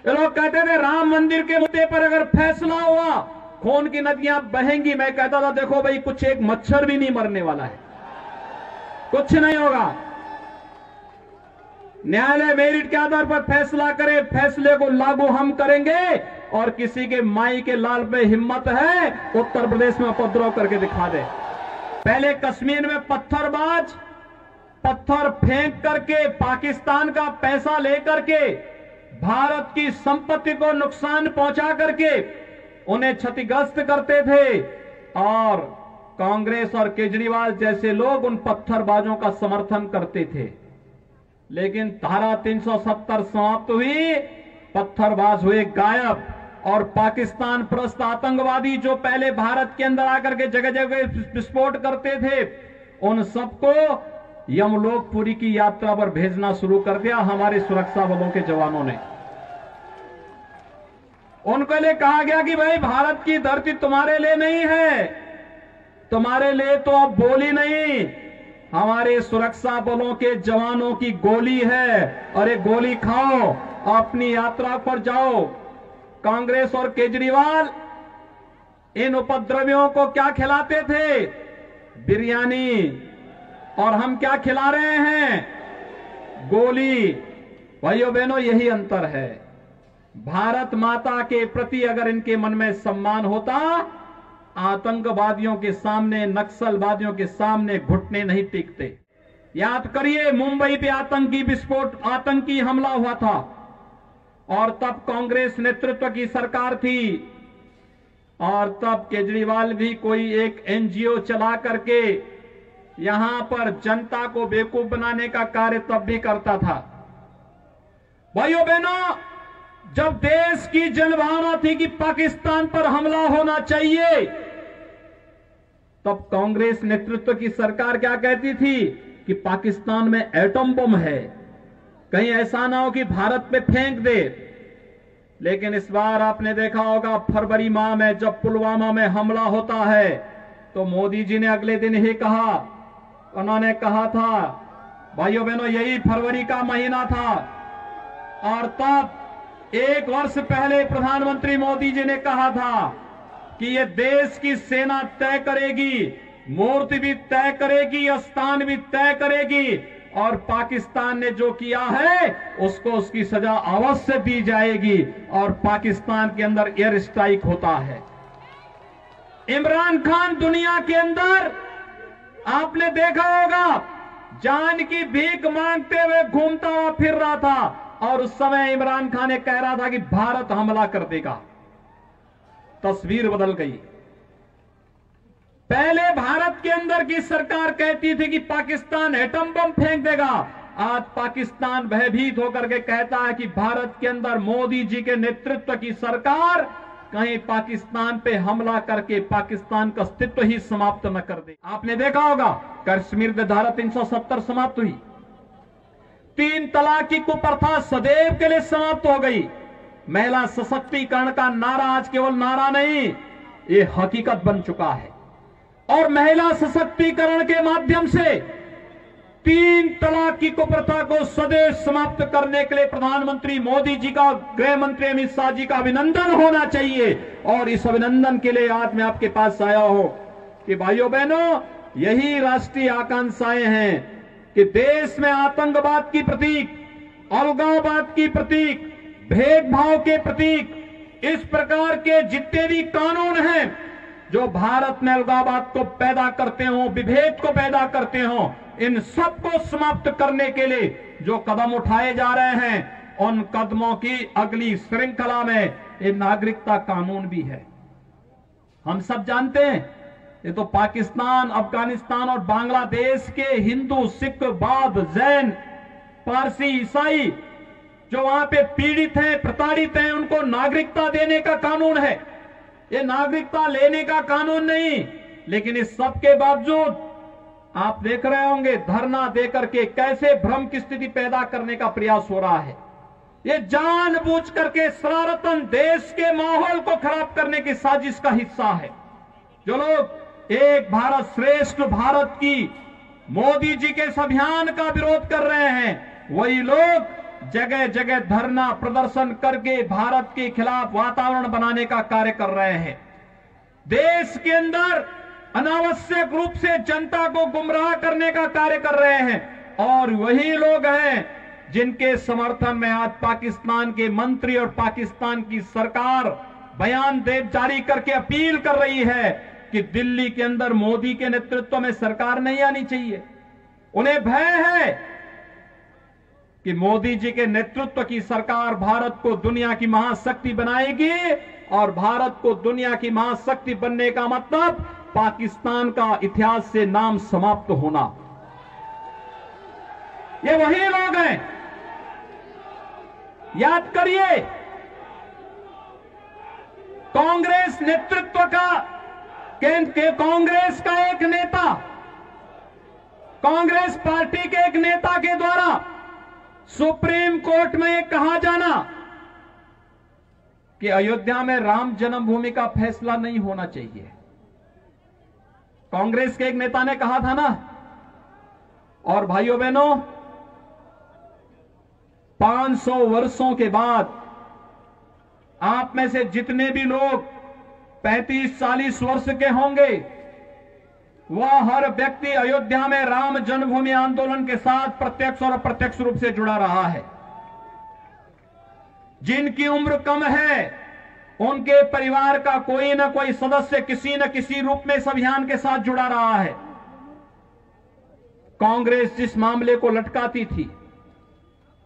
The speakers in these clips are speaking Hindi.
ये लोग कहते थे राम मंदिर के मुद्दे पर अगर फैसला हुआ खून की नदियां बहेंगी। मैं कहता था देखो भाई, कुछ एक मच्छर भी नहीं मरने वाला है, कुछ नहीं होगा। न्यायालय मेरिट के आधार पर फैसला करे, फैसले को लागू हम करेंगे। और किसी के माई के लाल पे हिम्मत है उत्तर प्रदेश में उपद्रव करके दिखा दे। पहले कश्मीर में पत्थरबाज पत्थर फेंक करके पाकिस्तान का पैसा लेकर के भारत की संपत्ति को नुकसान पहुंचा करके उन्हें क्षतिग्रस्त करते थे, और कांग्रेस और केजरीवाल जैसे लोग उन पत्थरबाजों का समर्थन करते थे। लेकिन धारा 370 समाप्त हुई, पत्थरबाज हुए गायब, और पाकिस्तान परस्त आतंकवादी जो पहले भारत के अंदर आकर के जगह जगह विस्फोट करते थे, उन सबको यमलोकपुरी की यात्रा पर भेजना शुरू कर दिया हमारे सुरक्षा बलों के जवानों ने। उनके लिए कहा गया कि भाई भारत की धरती तुम्हारे लिए नहीं है, तुम्हारे लिए तो अब बोली नहीं, हमारे सुरक्षा बलों के जवानों की गोली है, और ये गोली खाओ, अपनी यात्रा पर जाओ। कांग्रेस और केजरीवाल इन उपद्रवियों को क्या खिलाते थे? बिरयानी। और हम क्या खिला रहे हैं? गोली। भाइयों बहनों, यही अंतर है। भारत माता के प्रति अगर इनके मन में सम्मान होता, आतंकवादियों के सामने, नक्सलवादियों के सामने घुटने नहीं टेकते। याद करिए, मुंबई पे आतंकी विस्फोट, आतंकी हमला हुआ था, और तब कांग्रेस नेतृत्व की सरकार थी, और तब केजरीवाल भी कोई एक एनजीओ चला करके यहां पर जनता को बेवकूफ बनाने का कार्य तब भी करता था। भाइयों बहनों, जब देश की जनभावना थी कि पाकिस्तान पर हमला होना चाहिए, तब कांग्रेस नेतृत्व की सरकार क्या कहती थी कि पाकिस्तान में एटम बम है, कहीं ऐसा ना हो कि भारत पे फेंक दे। लेकिन इस बार आपने देखा होगा, फरवरी माह में जब पुलवामा में हमला होता है, तो मोदी जी ने अगले दिन ही कहा, उन्होंने कहा था, भाइयों बहनों, यही फरवरी का महीना था, और तब 1 वर्ष पहले प्रधानमंत्री मोदी जी ने कहा था कि ये देश की सेना तय करेगी, मूर्ति भी तय करेगी, स्थान भी तय करेगी, और पाकिस्तान ने जो किया है उसको उसकी सजा अवश्य दी जाएगी, और पाकिस्तान के अंदर एयर स्ट्राइक होता है। इमरान खान दुनिया के अंदर आपने देखा होगा, जान की भीख मांगते हुए घूमता हुआ फिर रहा था, और उस समय इमरान खान ने कह रहा था कि भारत हमला कर देगा। तस्वीर बदल गई। पहले भारत के अंदर की सरकार कहती थी कि पाकिस्तान एटम बम फेंक देगा, आज पाकिस्तान भयभीत होकर के कहता है कि भारत के अंदर मोदी जी के नेतृत्व की सरकार कहीं पाकिस्तान पे हमला करके पाकिस्तान का अस्तित्व ही समाप्त न कर दे। आपने देखा होगा, कश्मीर में धारा 370 समाप्त हुई, 3 तलाक की कुप्रथा सदैव के लिए समाप्त हो गई। महिला सशक्तिकरण का नारा आज केवल नारा नहीं, ये हकीकत बन चुका है, और महिला सशक्तिकरण के माध्यम से 3 तलाक की कुप्रथा को सदैव समाप्त करने के लिए प्रधानमंत्री मोदी जी का, गृह मंत्री अमित शाह जी का अभिनंदन होना चाहिए। और इस अभिनंदन के लिए आज मैं आपके पास आया हूं कि भाइयों बहनों, यही राष्ट्रीय आकांक्षाएं हैं कि देश में आतंकवाद की प्रतीक, अलगाववाद की प्रतीक, भेदभाव के प्रतीक, इस प्रकार के जितने भी कानून हैं जो भारत में अलगाववाद को पैदा करते हो, विभेद को पैदा करते हो, इन सबको समाप्त करने के लिए जो कदम उठाए जा रहे हैं, उन कदमों की अगली श्रृंखला में ये नागरिकता कानून भी है। हम सब जानते हैं, ये तो पाकिस्तान, अफगानिस्तान और बांग्लादेश के हिंदू, सिख, बौद्ध, जैन, पारसी, ईसाई जो वहां पे पीड़ित हैं, प्रताड़ित हैं, उनको नागरिकता देने का कानून है। ये नागरिकता लेने का कानून नहीं। लेकिन इस सब के बावजूद आप देख रहे होंगे, धरना देकर के कैसे भ्रम की स्थिति पैदा करने का प्रयास हो रहा है। ये जानबूझ करके शरारतन देश के माहौल को खराब करने की साजिश का हिस्सा है। जो लोग एक भारत श्रेष्ठ भारत की मोदी जी के इस अभियान का विरोध कर रहे हैं, वही लोग जगह जगह धरना प्रदर्शन करके भारत के खिलाफ वातावरण बनाने का कार्य कर रहे हैं। देश के अंदर अनावश्यक रूप से जनता को गुमराह करने का कार्य कर रहे हैं और वही लोग हैं जिनके समर्थन में आज पाकिस्तान के मंत्री और पाकिस्तान की सरकार बयान जारी करके अपील कर रही है कि दिल्ली के अंदर मोदी के नेतृत्व में सरकार नहीं आनी चाहिए। उन्हें भय है कि मोदी जी के नेतृत्व की सरकार भारत को दुनिया की महाशक्ति बनाएगी और भारत को दुनिया की महाशक्ति बनने का मतलब पाकिस्तान का इतिहास से नाम समाप्त होना। ये वही लोग हैं, याद करिए, कांग्रेस नेतृत्व का कांग्रेस का एक नेता, कांग्रेस पार्टी के एक नेता के द्वारा सुप्रीम कोर्ट में यह कहा जाना कि अयोध्या में राम जन्मभूमि का फैसला नहीं होना चाहिए। कांग्रेस के एक नेता ने कहा था ना। और भाइयों बहनों, 500 वर्षों के बाद आप में से जितने भी लोग 35-40 वर्ष के होंगे, वह हर व्यक्ति अयोध्या में राम जन्मभूमि आंदोलन के साथ प्रत्यक्ष और अप्रत्यक्ष रूप से जुड़ा रहा है। जिनकी उम्र कम है, उनके परिवार का कोई ना कोई सदस्य किसी न किसी रूप में इस अभियान के साथ जुड़ा रहा है। कांग्रेस जिस मामले को लटकाती थी,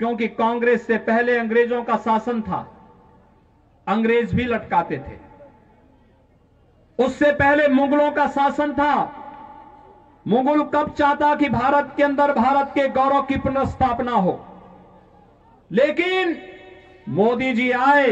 क्योंकि कांग्रेस से पहले अंग्रेजों का शासन था, अंग्रेज भी लटकाते थे। उससे पहले मुगलों का शासन था। मुगल कब चाहता कि भारत के अंदर भारत के गौरव की पुनर्स्थापना हो, लेकिन मोदी जी आए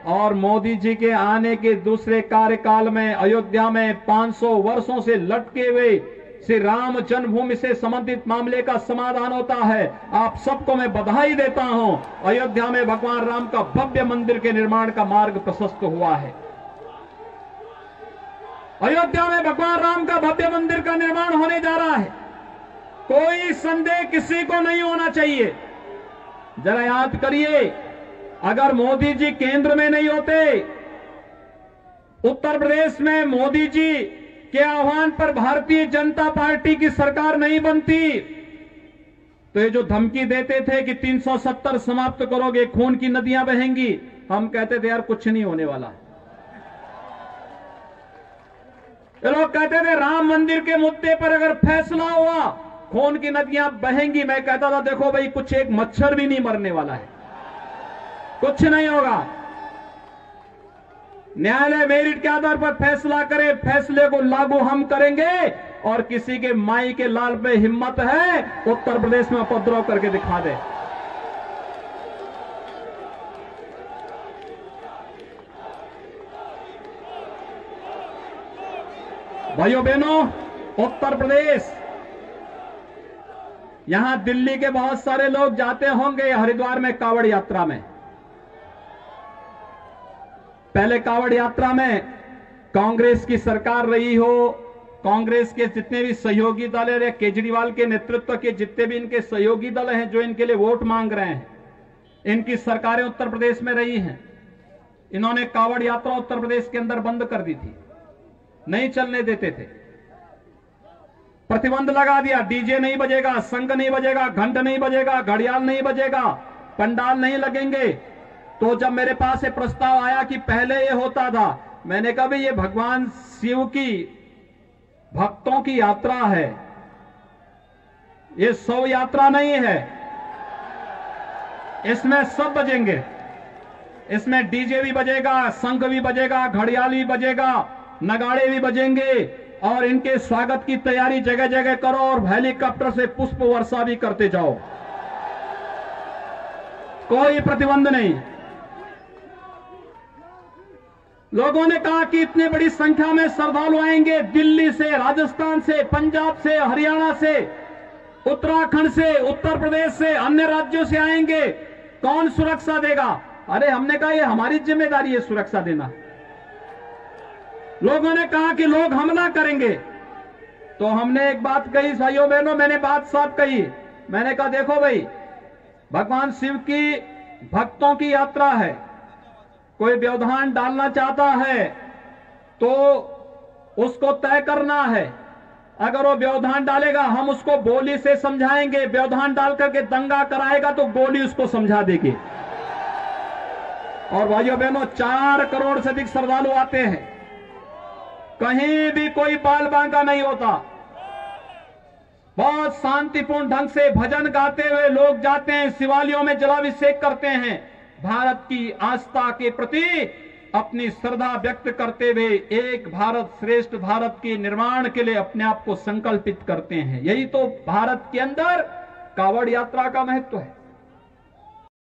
और मोदी जी के आने के दूसरे कार्यकाल में अयोध्या में 500 वर्षों से लटके हुए श्री राम जन्मभूमि से संबंधित मामले का समाधान होता है। आप सबको मैं बधाई देता हूं। अयोध्या में भगवान राम का भव्य मंदिर के निर्माण का मार्ग प्रशस्त हुआ है। अयोध्या में भगवान राम का भव्य मंदिर का निर्माण होने जा रहा है। कोई संदेह किसी को नहीं होना चाहिए। जरा याद करिए, अगर मोदी जी केंद्र में नहीं होते, उत्तर प्रदेश में मोदी जी के आह्वान पर भारतीय जनता पार्टी की सरकार नहीं बनती, तो ये जो धमकी देते थे कि 370 समाप्त करोगे, खून की नदियां बहेंगी, हम कहते थे यार कुछ नहीं होने वाला। ये लोग कहते थे राम मंदिर के मुद्दे पर अगर फैसला हुआ खून की नदियां बहेंगी। मैं कहता था देखो भाई, कुछ एक मच्छर भी नहीं मरने वाला है, कुछ नहीं होगा। न्यायालय मेरिट के आधार पर फैसला करे, फैसले को लागू हम करेंगे। और किसी के माई के लाल पे हिम्मत है उत्तर प्रदेश में उपद्रव करके दिखा दे। भाइयों बहनों, उत्तर प्रदेश, यहां दिल्ली के बहुत सारे लोग जाते होंगे हरिद्वार में कांवड़ यात्रा में। पहले कांवड़ यात्रा में कांग्रेस की सरकार रही हो, कांग्रेस के जितने भी सहयोगी दल है, केजरीवाल के नेतृत्व के जितने भी इनके सहयोगी दल हैं जो इनके लिए वोट मांग रहे हैं, इनकी सरकारें उत्तर प्रदेश में रही हैं। इन्होंने कांवड़ यात्रा उत्तर प्रदेश के अंदर बंद कर दी थी, नहीं चलने देते थे, प्रतिबंध लगा दिया। डीजे नहीं बजेगा, शंख नहीं बजेगा, घंट नहीं बजेगा, घड़ियाल नहीं बजेगा, पंडाल नहीं लगेंगे। तो जब मेरे पास ये प्रस्ताव आया कि पहले ये होता था, मैंने कहा भाई ये भगवान शिव की भक्तों की यात्रा है, ये शव यात्रा नहीं है। इसमें सब बजेंगे, इसमें डीजे भी बजेगा, शंख भी बजेगा, घड़ियाल भी बजेगा, नगाड़े भी बजेंगे और इनके स्वागत की तैयारी जगह जगह करो और हेलीकॉप्टर से पुष्प वर्षा भी करते जाओ, कोई प्रतिबंध नहीं। लोगों ने कहा कि इतनी बड़ी संख्या में श्रद्धालु आएंगे, दिल्ली से, राजस्थान से, पंजाब से, हरियाणा से, उत्तराखंड से, उत्तर प्रदेश से, अन्य राज्यों से आएंगे, कौन सुरक्षा देगा? अरे हमने कहा ये हमारी जिम्मेदारी है सुरक्षा देना। लोगों ने कहा कि लोग हमला करेंगे, तो हमने एक बात कही भाइयों बहनों, मैंने बात साफ कही। मैंने कहा देखो भाई, भगवान शिव की भक्तों की यात्रा है। कोई व्यवधान डालना चाहता है तो उसको तय करना है। अगर वो व्यवधान डालेगा हम उसको बोली से समझाएंगे, व्यवधान डाल करके दंगा कराएगा तो गोली उसको समझा देगी। और भाइयों बहनों, 4 करोड़ से अधिक श्रद्धालु आते हैं, कहीं भी कोई बाल बांका नहीं होता। बहुत शांतिपूर्ण ढंग से भजन गाते हुए लोग जाते हैं, शिवालयों में जलाभिषेक करते हैं, भारत की आस्था के प्रति अपनी श्रद्धा व्यक्त करते हुए एक भारत श्रेष्ठ भारत के निर्माण के लिए अपने आप को संकल्पित करते हैं। यही तो भारत के अंदर कावड़ यात्रा का महत्व है।